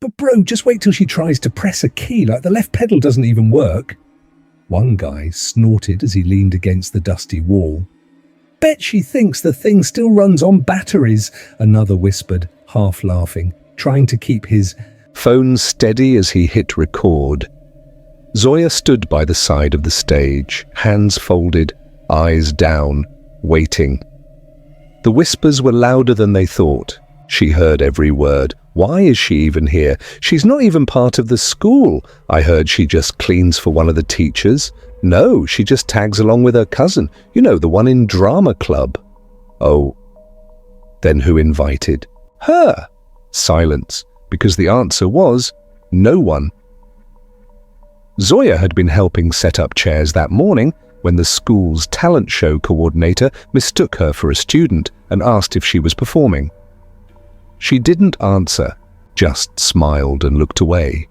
But bro, just wait till she tries to press a key, like the left pedal doesn't even work. One guy snorted as he leaned against the dusty wall. Bet she thinks the thing still runs on batteries, another whispered, half laughing, trying to keep his phone steady as he hit record. Zoya stood by the side of the stage, hands folded, eyes down, waiting. The whispers were louder than they thought. She heard every word. Why is she even here? She's not even part of the school. I heard she just cleans for one of the teachers. No, she just tags along with her cousin. You know, the one in drama club. Oh. Then who invited? Her. Silence, because the answer was no one. Zoya had been helping set up chairs that morning when the school's talent show coordinator mistook her for a student and asked if she was performing. She didn't answer, just smiled and looked away.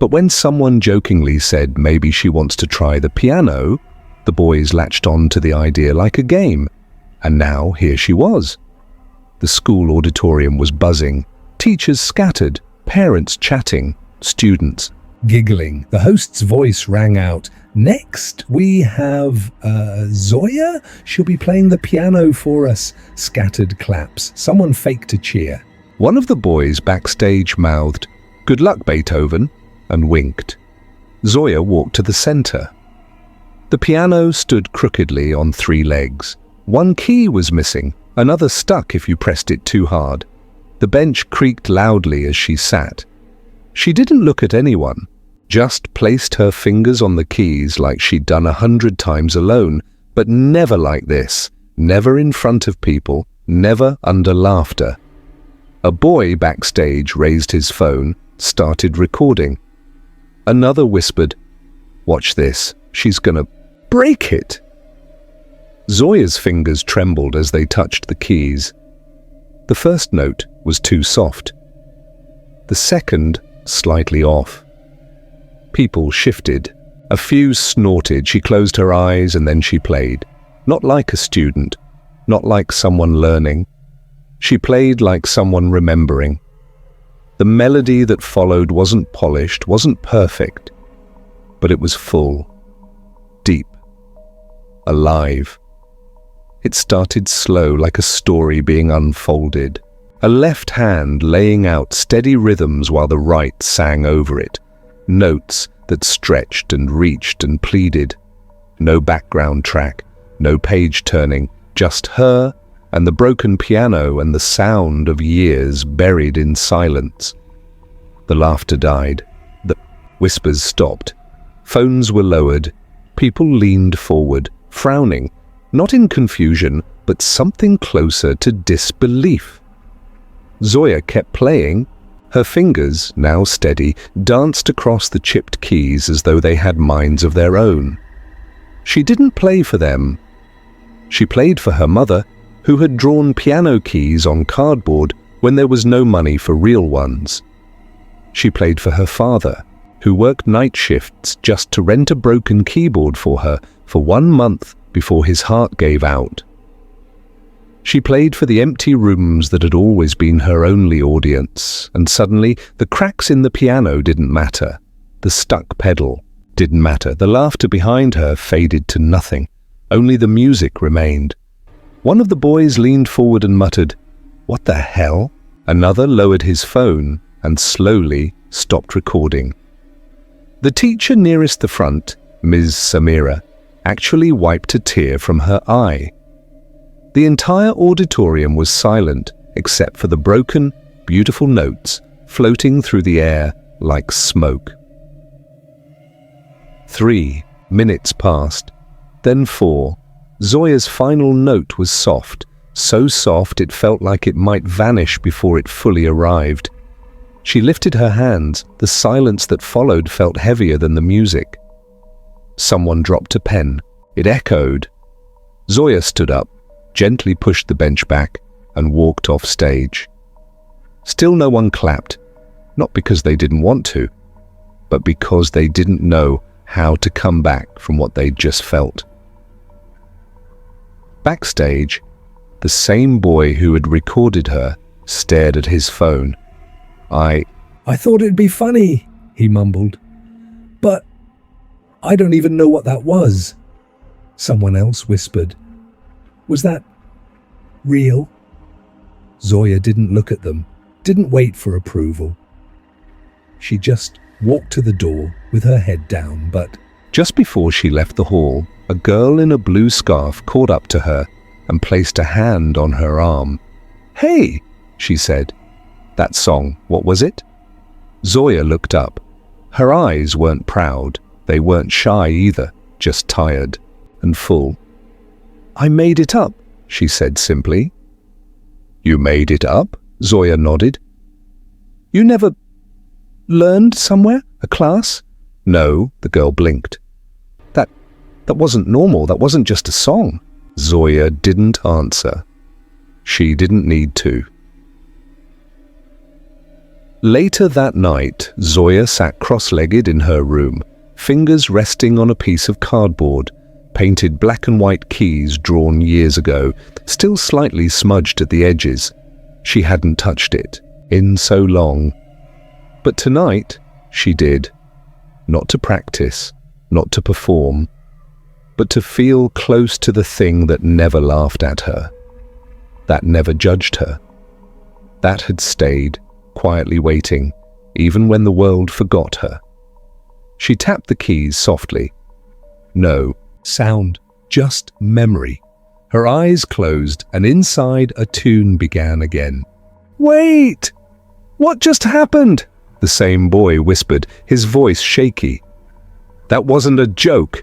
But when someone jokingly said maybe she wants to try the piano, the boys latched on to the idea like a game. And now here she was. The school auditorium was buzzing, teachers scattered, parents chatting, students giggling. The host's voice rang out. Next, we have Zoya. She'll be playing the piano for us. Scattered claps. Someone faked a cheer. One of the boys backstage mouthed, "Good luck, Beethoven," and winked. Zoya walked to the center. The piano stood crookedly on 3 legs. One key was missing, another stuck if you pressed it too hard. The bench creaked loudly as she sat. She didn't look at anyone, just placed her fingers on the keys like she'd done 100 times alone, but never like this, never in front of people, never under laughter. A boy backstage raised his phone, started recording. Another whispered, "Watch this, she's gonna break it." Zoya's fingers trembled as they touched the keys. The first note was too soft. The second, slightly off. People shifted. A few snorted. She closed her eyes and then she played. Not like a student, not like someone learning. She played like someone remembering. The melody that followed wasn't polished, wasn't perfect, but it was full, deep, alive. It started slow, like a story being unfolded. A left hand laying out steady rhythms while the right sang over it. Notes that stretched and reached and pleaded. No background track, no page turning, just her and the broken piano and the sound of years buried in silence. The laughter died. The whispers stopped. Phones were lowered. People leaned forward, frowning, not in confusion, but something closer to disbelief. Zoya kept playing. Her fingers, now steady, danced across the chipped keys as though they had minds of their own. She didn't play for them. She played for her mother, who had drawn piano keys on cardboard when there was no money for real ones. She played for her father, who worked night shifts just to rent a broken keyboard for her for 1 month before his heart gave out. She played for the empty rooms that had always been her only audience, and suddenly the cracks in the piano didn't matter. The stuck pedal didn't matter. The laughter behind her faded to nothing. Only the music remained. One of the boys leaned forward and muttered, "What the hell?" Another lowered his phone and slowly stopped recording. The teacher nearest the front, Ms. Samira, actually wiped a tear from her eye. The entire auditorium was silent except for the broken, beautiful notes floating through the air like smoke. 3 minutes passed, then 4. Zoya's final note was soft, so soft it felt like it might vanish before it fully arrived. She lifted her hands. The silence that followed felt heavier than the music. Someone dropped a pen. It echoed. Zoya stood up, gently pushed the bench back, and walked off stage. Still no one clapped, not because they didn't want to, but because they didn't know how to come back from what they'd just felt. Backstage, the same boy who had recorded her stared at his phone. "I thought it'd be funny," he mumbled. "But I don't even know what that was." Someone else whispered, "Was that real?" Zoya didn't look at them, didn't wait for approval. She just walked to the door with her head down, but just before she left the hall, a girl in a blue scarf caught up to her and placed a hand on her arm. "Hey," she said. "That song, what was it?" Zoya looked up. Her eyes weren't proud, they weren't shy either, just tired and full. "I made it up," she said simply. "You made it up?" Zoya nodded. "You never learned somewhere? A class?" "No," the girl blinked. That wasn't normal, that wasn't just a song." Zoya didn't answer. She didn't need to. Later that night, Zoya sat cross-legged in her room, fingers resting on a piece of cardboard, painted black and white keys drawn years ago, still slightly smudged at the edges. She hadn't touched it in so long. But tonight, she did. Not to practice, not to perform, but to feel close to the thing that never laughed at her, that never judged her, that had stayed quietly waiting, even when the world forgot her. She tapped the keys softly. No sound, just memory. Her eyes closed, and inside a tune began again. "Wait! What just happened?" the same boy whispered, his voice shaky. "That wasn't a joke."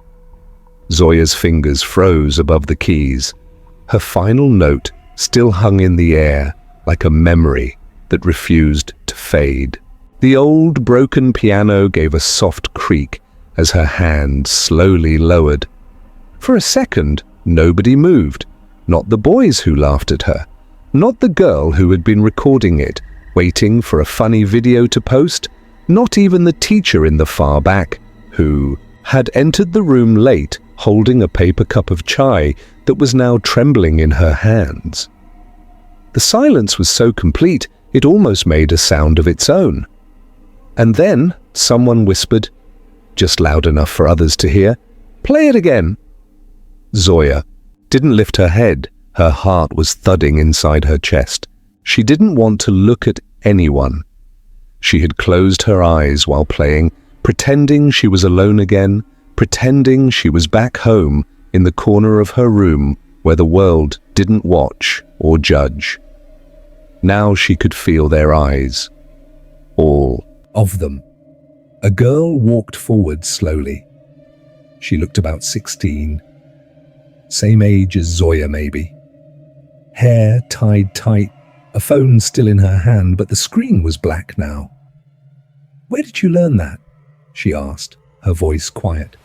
Zoya's fingers froze above the keys. Her final note still hung in the air like a memory that refused to fade. The old broken piano gave a soft creak as her hand slowly lowered. For a second, nobody moved. Not the boys who laughed at her. Not the girl who had been recording it, waiting for a funny video to post. Not even the teacher in the far back, who had entered the room late, holding a paper cup of chai that was now trembling in her hands. The silence was so complete, it almost made a sound of its own. And then someone whispered, just loud enough for others to hear, "Play it again." Zoya didn't lift her head. Her heart was thudding inside her chest. She didn't want to look at anyone. She had closed her eyes while playing, pretending she was alone again, pretending she was back home in the corner of her room where the world didn't watch or judge. Now she could feel their eyes. All of them. A girl walked forward slowly. She looked about 16. Same age as Zoya, maybe. Hair tied tight, a phone still in her hand, but the screen was black now. "Where did you learn that?" she asked, her voice quiet.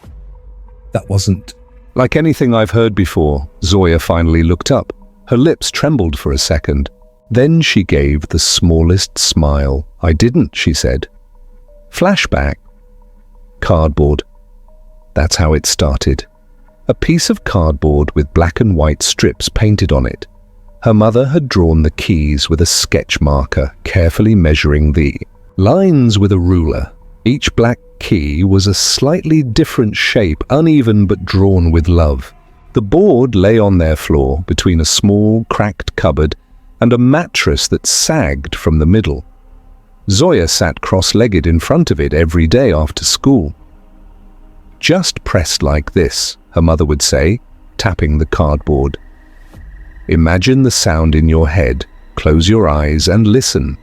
That wasn't like anything I've heard before. Zoya finally looked up. Her lips trembled for a second. Then she gave the smallest smile. "I didn't," she said. Flashback. Cardboard. That's how it started. A piece of cardboard with black and white strips painted on it. Her mother had drawn the keys with a sketch marker, carefully measuring the lines with a ruler. Each black key was a slightly different shape, uneven but drawn with love. The board lay on their floor between a small, cracked cupboard and a mattress that sagged from the middle. Zoya sat cross-legged in front of it every day after school. "Just press like this," her mother would say, tapping the cardboard. "Imagine the sound in your head. Close your eyes and listen."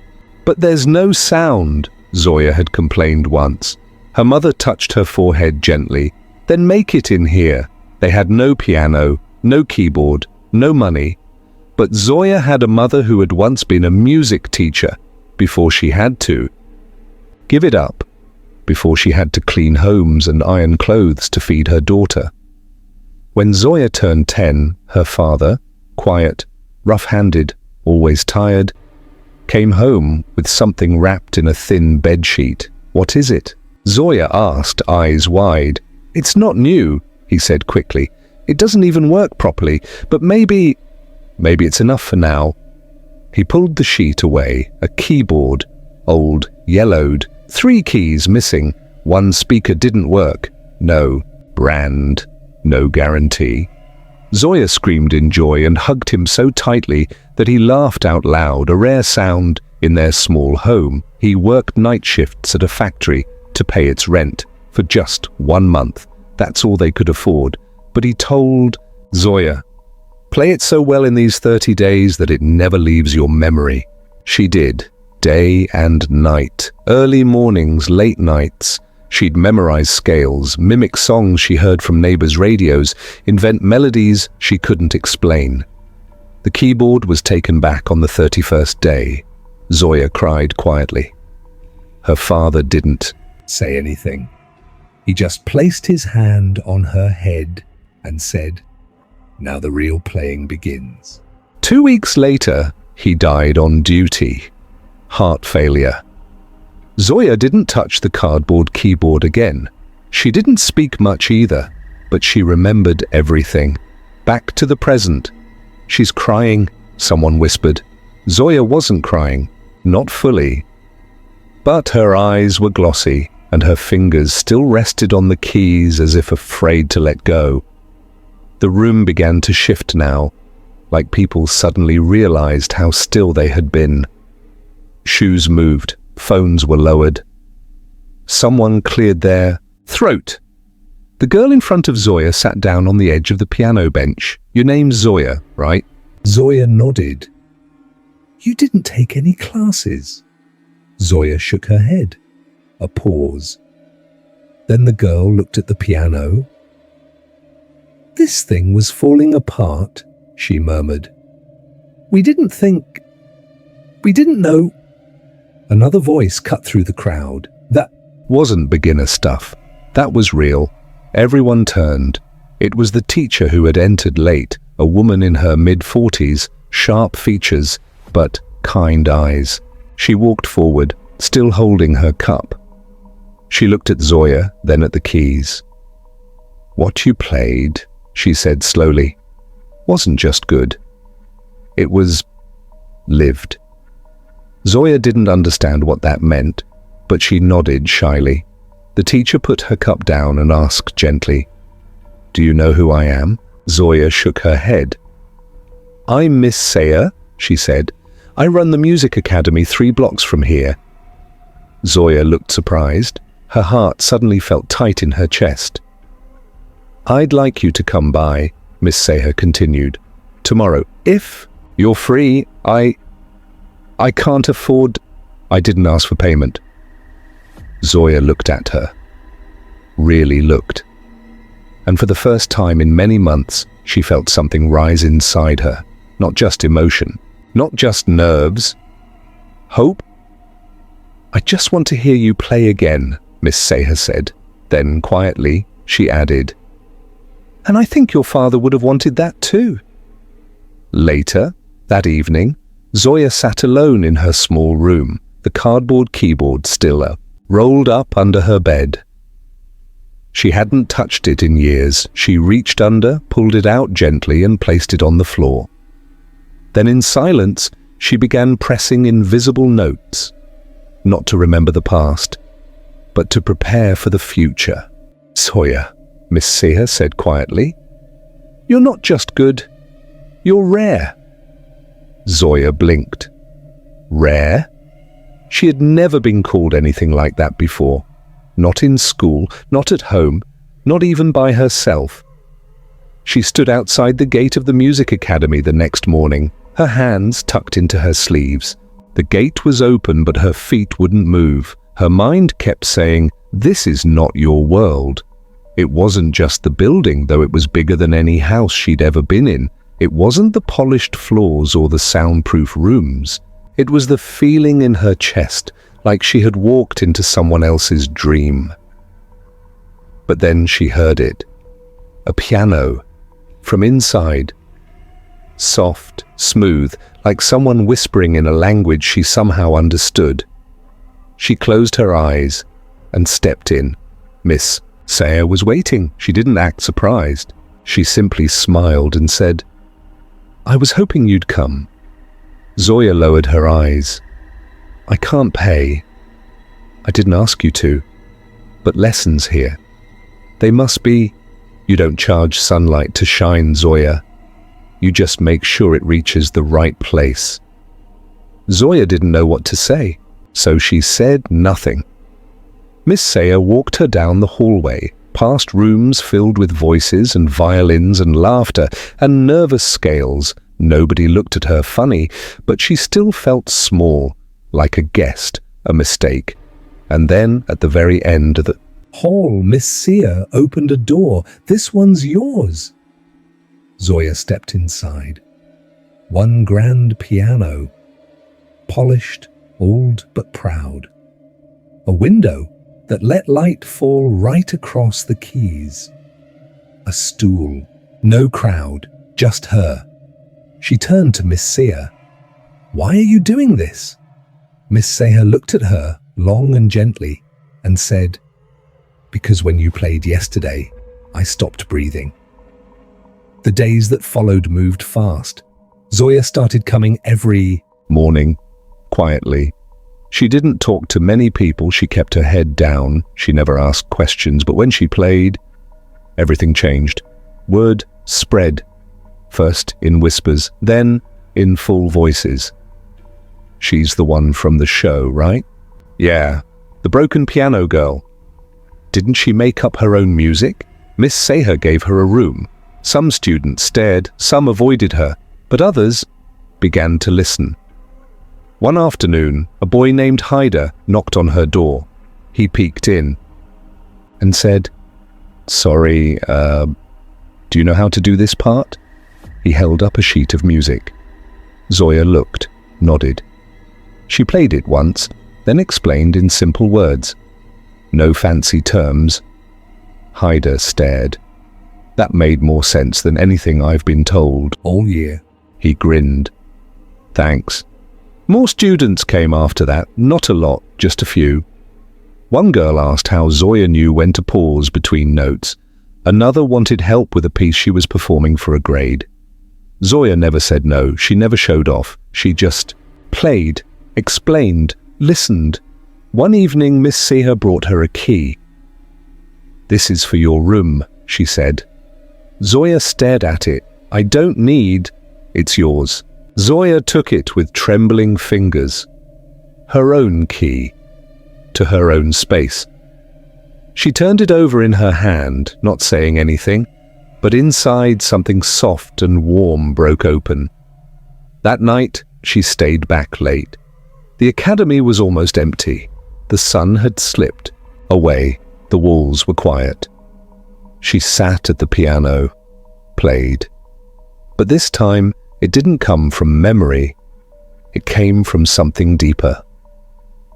"But there's no sound," Zoya had complained once. Her mother touched her forehead gently. "Then make it in here." They had no piano, no keyboard, no money. But Zoya had a mother who had once been a music teacher before she had to give it up, before she had to clean homes and iron clothes to feed her daughter. When Zoya turned 10, her father, quiet, rough-handed, always tired, came home with something wrapped in a thin bedsheet. "What is it?" Zoya asked, eyes wide. "It's not new," he said quickly. "It doesn't even work properly, but maybe it's enough for now." He pulled the sheet away, a keyboard, old, yellowed, 3 keys missing, 1 speaker didn't work, no brand, no guarantee. Zoya screamed in joy and hugged him so tightly that he laughed out loud, a rare sound in their small home. He worked night shifts at a factory to pay its rent for just 1 month. That's all they could afford. But he told Zoya, "Play it so well in these 30 days that it never leaves your memory." She did, day and night, early mornings, late nights. She'd memorize scales, mimic songs she heard from neighbors' radios, invent melodies she couldn't explain. The keyboard was taken back on the 31st day. Zoya cried quietly. Her father didn't say anything. He just placed his hand on her head and said, "Now the real playing begins." 2 weeks later, he died on duty. Heart failure. Zoya didn't touch the cardboard keyboard again. She didn't speak much either, but she remembered everything. Back to the present. "She's crying," someone whispered. Zoya wasn't crying, not fully. But her eyes were glossy, and her fingers still rested on the keys as if afraid to let go. The room began to shift now, like people suddenly realized how still they had been. Shoes moved, phones were lowered. Someone cleared their throat. The girl in front of Zoya sat down on the edge of the piano bench. "Your name's Zoya, right?" Zoya nodded. "You didn't take any classes?" Zoya shook her head. A pause. Then the girl looked at the piano. "This thing was falling apart," she murmured. We didn't know." Another voice cut through the crowd. "That wasn't beginner stuff. That was real." Everyone turned. It was the teacher who had entered late, a woman in her mid-40s, sharp features, but kind eyes. She walked forward, still holding her cup. She looked at Zoya, then at the keys. "What you played," she said slowly, "wasn't just good. It was lived." Zoya didn't understand what that meant, but she nodded shyly. The teacher put her cup down and asked gently, "Do you know who I am?" Zoya shook her head. "I'm Miss Sayer," she said. "I run the music academy 3 blocks from here." Zoya looked surprised. Her heart suddenly felt tight in her chest. "I'd like you to come by," Miss Sayer continued. "Tomorrow, if you're free. I can't afford." "I didn't ask for payment." Zoya looked at her. Really looked. And for the first time in many months, she felt something rise inside her. Not just emotion, not just nerves. Hope? "I just want to hear you play again," Miss Sayer said. Then, quietly, she added, "And I think your father would have wanted that too." Later, that evening, Zoya sat alone in her small room, the cardboard keyboard still rolled up under her bed. She hadn't touched it in years. She reached under, pulled it out gently, and placed it on the floor. Then in silence, she began pressing invisible notes, not to remember the past, but to prepare for the future. "Zoya," Miss Sayer said quietly, "you're not just good, you're rare." Zoya blinked. Rare? She had never been called anything like that before. Not in school, not at home, not even by herself. She stood outside the gate of the music academy the next morning, her hands tucked into her sleeves. The gate was open, but her feet wouldn't move. Her mind kept saying, "This is not your world." It wasn't just the building, though it was bigger than any house she'd ever been in. It wasn't the polished floors or the soundproof rooms. It was the feeling in her chest, like she had walked into someone else's dream. But then she heard it. A piano. From inside. Soft, smooth, like someone whispering in a language she somehow understood. She closed her eyes and stepped in. Miss Sayer was waiting. She didn't act surprised. She simply smiled and said, "I was hoping you'd come." Zoya lowered her eyes. "I can't pay." I didn't ask you to. But lessons here. They must be, you don't charge sunlight to shine, Zoya. You just make sure it reaches the right place. Zoya didn't know what to say, so she said nothing. Miss Sayer walked her down the hallway, past rooms filled with voices and violins and laughter and nervous scales. Nobody looked at her funny, but she still felt small, like a guest, a mistake. And then, at the very end of the hall, Miss Sear opened a door. This one's yours. Zoya stepped inside. One grand piano, polished, old but proud. A window that let light fall right across the keys. A stool, no crowd, just her. She turned to Miss Sear. Why are you doing this? Miss Sear looked at her long and gently and said, because when you played yesterday, I stopped breathing. The days that followed moved fast. Zoya started coming every morning, quietly. She didn't talk to many people, she kept her head down, she never asked questions, but when she played, everything changed. Word spread, first in whispers, then in full voices. She's the one from the show, right? Yeah, the broken piano girl. Didn't she make up her own music? Miss Sayer gave her a room. Some students stared, some avoided her, but others began to listen. One afternoon, a boy named Haider knocked on her door. He peeked in and said, "Sorry, do you know how to do this part?" He held up a sheet of music. Zoya looked, nodded. She played it once, then explained in simple words. No fancy terms. Haider stared. That made more sense than anything I've been told all year. He grinned. Thanks. More students came after that, not a lot, just a few. One girl asked how Zoya knew when to pause between notes. Another wanted help with a piece she was performing for a grade. Zoya never said no, she never showed off. She just played, explained, listened. One evening, Miss Seher brought her a key. "This is for your room," she said. Zoya stared at it. "I don't need..." "It's yours." Zoya took it with trembling fingers. Her own key. To her own space. She turned it over in her hand, not saying anything, but inside something soft and warm broke open. That night, she stayed back late. The academy was almost empty. The sun had slipped away. The walls were quiet. She sat at the piano, played. But this time, it didn't come from memory. It came from something deeper.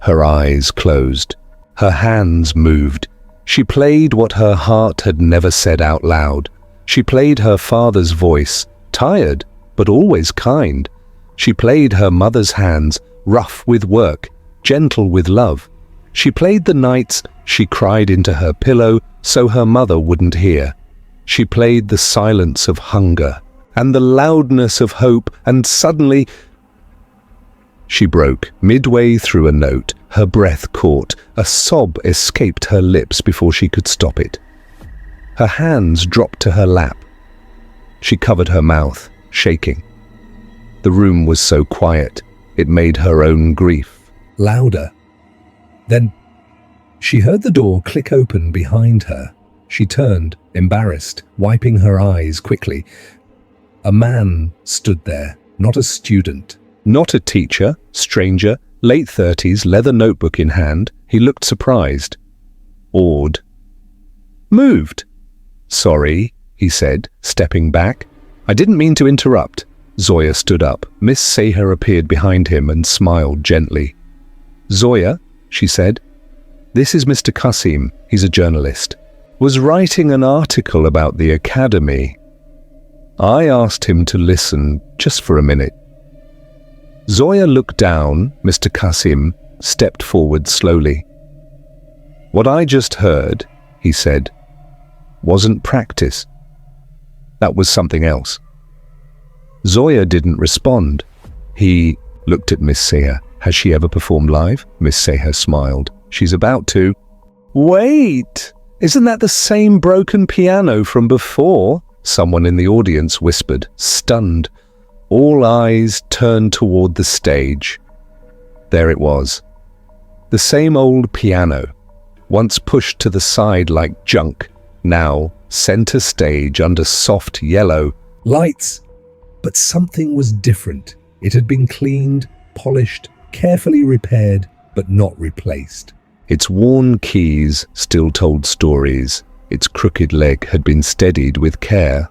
Her eyes closed. Her hands moved. She played what her heart had never said out loud. She played her father's voice, tired, but always kind. She played her mother's hands, rough with work, gentle with love. She played the nights she cried into her pillow so her mother wouldn't hear. She played the silence of hunger and the loudness of hope, and suddenly she broke midway through a note. Her breath caught. A sob escaped her lips before she could stop it. Her hands dropped to her lap. She covered her mouth, shaking. The room was so quiet, it made her own grief louder. Then she heard the door click open behind her. She turned, embarrassed, wiping her eyes quickly. A man stood there, not a student, not a teacher, stranger, late 30s, leather notebook in hand. He looked surprised, awed, moved. "Sorry," he said, stepping back. "I didn't mean to interrupt." Zoya stood up. Miss Seher appeared behind him and smiled gently. "Zoya," she said, "this is Mr. Kasim. He's a journalist. Was writing an article about the academy. I asked him to listen just for a minute." Zoya looked down. Mr. Kasim stepped forward slowly. "What I just heard," he said, "wasn't practice. That was something else." Zoya didn't respond. He looked at Miss Seher. "Has she ever performed live?" Miss Seher smiled. She's about to. Wait! Isn't that the same broken piano from before? Someone in the audience whispered, stunned. All eyes turned toward the stage. There it was. The same old piano, once pushed to the side like junk, now center stage under soft yellow lights. But something was different. It had been cleaned, polished, carefully repaired, but not replaced. Its worn keys still told stories. Its crooked leg had been steadied with care.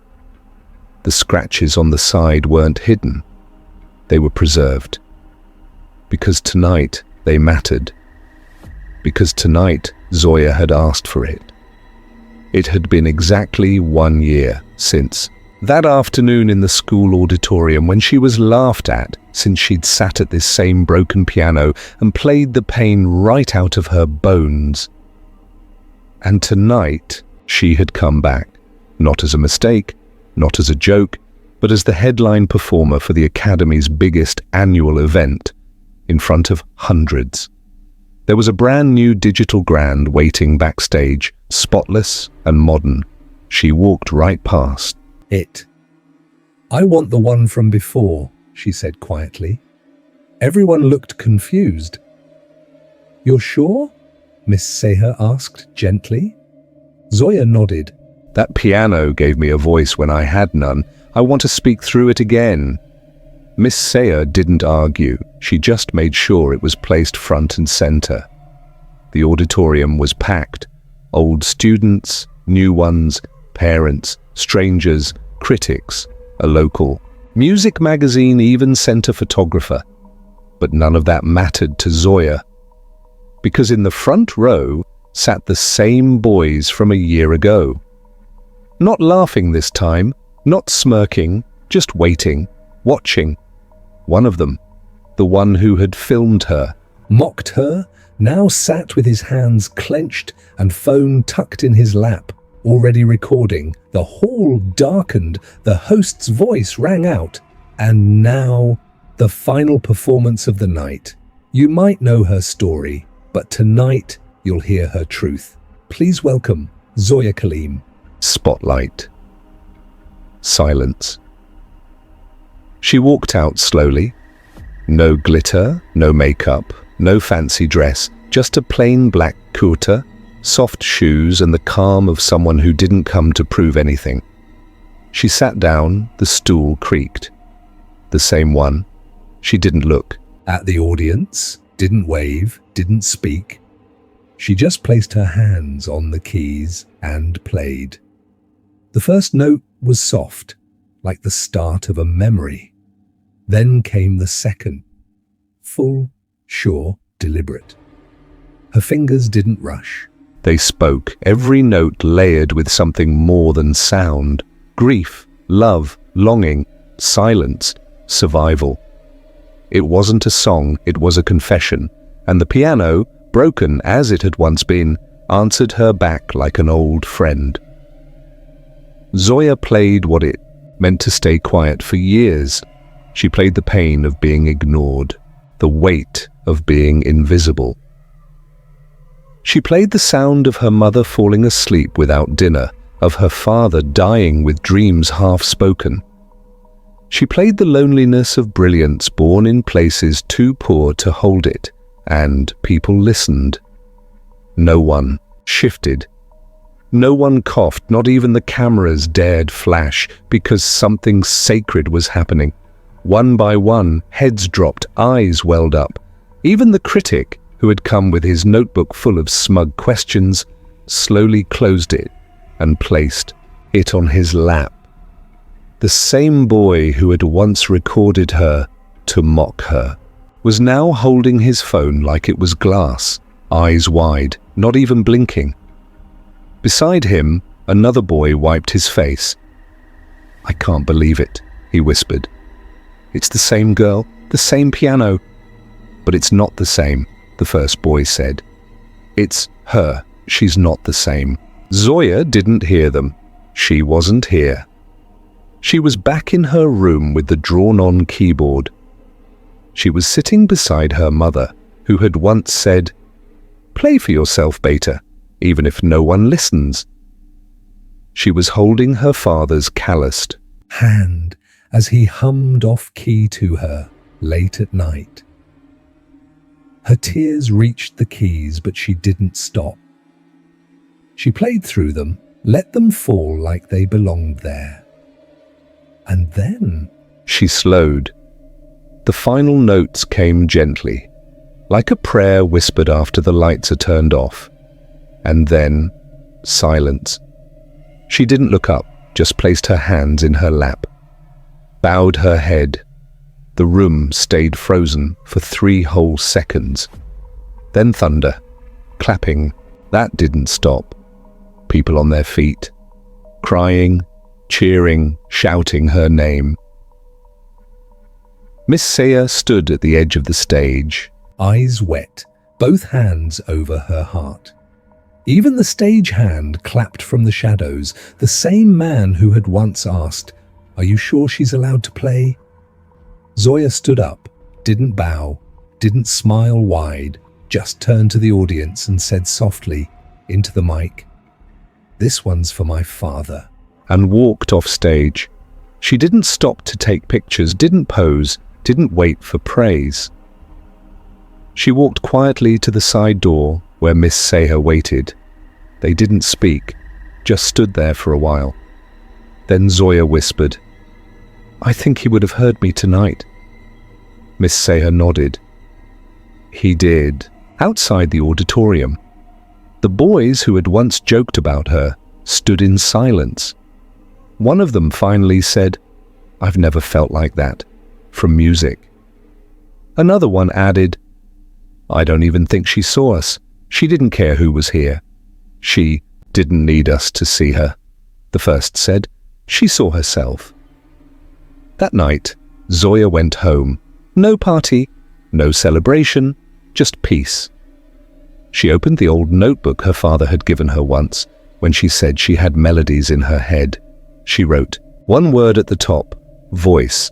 The scratches on the side weren't hidden. They were preserved. Because tonight they mattered. Because tonight Zoya had asked for it. It had been exactly 1 year since that afternoon in the school auditorium when she was laughed at since she'd sat at this same broken piano and played the pain right out of her bones. And tonight she had come back, not as a mistake, not as a joke, but as the headline performer for the Academy's biggest annual event, in front of hundreds. There was a brand new digital grand waiting backstage, spotless and modern. She walked right past it. I want the one from before, she said quietly. Everyone looked confused. You're sure? Miss Seher asked gently. Zoya nodded. That piano gave me a voice when I had none. I want to speak through it again. Miss Seher didn't argue. She just made sure it was placed front and center. The auditorium was packed. Old students, new ones, parents, strangers, critics, a local music magazine even sent a photographer. But none of that mattered to Zoya. Because in the front row sat the same boys from a year ago. Not laughing this time, not smirking, just waiting, watching. One of them, the one who had filmed her, mocked her, now sat with his hands clenched and phone tucked in his lap, already recording. The hall darkened, the host's voice rang out. And now, the final performance of the night. You might know her story, but tonight you'll hear her truth. Please welcome Zoya Kaleem. Spotlight. Silence. She walked out slowly. No glitter, no makeup, no fancy dress, just a plain black kurta, soft shoes and the calm of someone who didn't come to prove anything. She sat down, the stool creaked. The same one. She didn't look at the audience, didn't wave, didn't speak. She just placed her hands on the keys and played. The first note was soft, like the start of a memory. Then came the second, full, sure, deliberate. Her fingers didn't rush. They spoke, every note layered with something more than sound. Grief, love, longing, silence, survival. It wasn't a song, it was a confession, and the piano, broken as it had once been, answered her back like an old friend. Zoya played what it meant to stay quiet for years. She played the pain of being ignored, the weight of being invisible. She played the sound of her mother falling asleep without dinner, of her father dying with dreams half-spoken. She played the loneliness of brilliance born in places too poor to hold it, and people listened. No one shifted. No one coughed, not even the cameras dared flash, because something sacred was happening. One by one, heads dropped, eyes welled up. Even the critic, who had come with his notebook full of smug questions, slowly closed it and placed it on his lap. The same boy who had once recorded her to mock her was now holding his phone like it was glass, eyes wide, not even blinking. Beside him, another boy wiped his face. "I can't believe it," he whispered. "It's the same girl, the same piano." "But it's not the same," the first boy said. "It's her. She's not the same." Zoya didn't hear them. She wasn't here. She was back in her room with the drawn-on keyboard. She was sitting beside her mother, who had once said, Play for yourself, Beta, even if no one listens." She was holding her father's calloused hand as he hummed off-key to her late at night. Her tears reached the keys, but she didn't stop. She played through them, let them fall like they belonged there. And then She slowed. The final notes came gently, like a prayer whispered after the lights are turned off. And then silence. She didn't look up, just placed her hands in her lap, bowed her head. The room stayed frozen for 3 whole seconds. Then thunder, clapping, that didn't stop. People on their feet, crying, cheering, shouting her name. Miss Saya stood at the edge of the stage, eyes wet, both hands over her heart. Even the stage hand clapped from the shadows, the same man who had once asked, "Are you sure she's allowed to play?" Zoya stood up, didn't bow, didn't smile wide, just turned to the audience and said softly into the mic, "This one's for my father," and walked off stage. She didn't stop to take pictures, didn't pose, didn't wait for praise. She walked quietly to the side door where Miss Saya waited. They didn't speak, just stood there for a while. Then Zoya whispered, "I think he would have heard me tonight." Miss Saya nodded. He did, outside the auditorium. The boys who had once joked about her stood in silence. One of them finally said, "I've never felt like that," from music. Another one added, "I don't even think she saw us. She didn't care who was here. She didn't need us to see her." The first said, "She saw herself." That night, Zoya went home. No party, no celebration, just peace. She opened the old notebook her father had given her once, when she said she had melodies in her head. She wrote one word at the top, voice,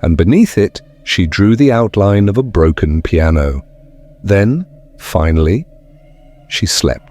and beneath it, she drew the outline of a broken piano. Then, finally, she slept.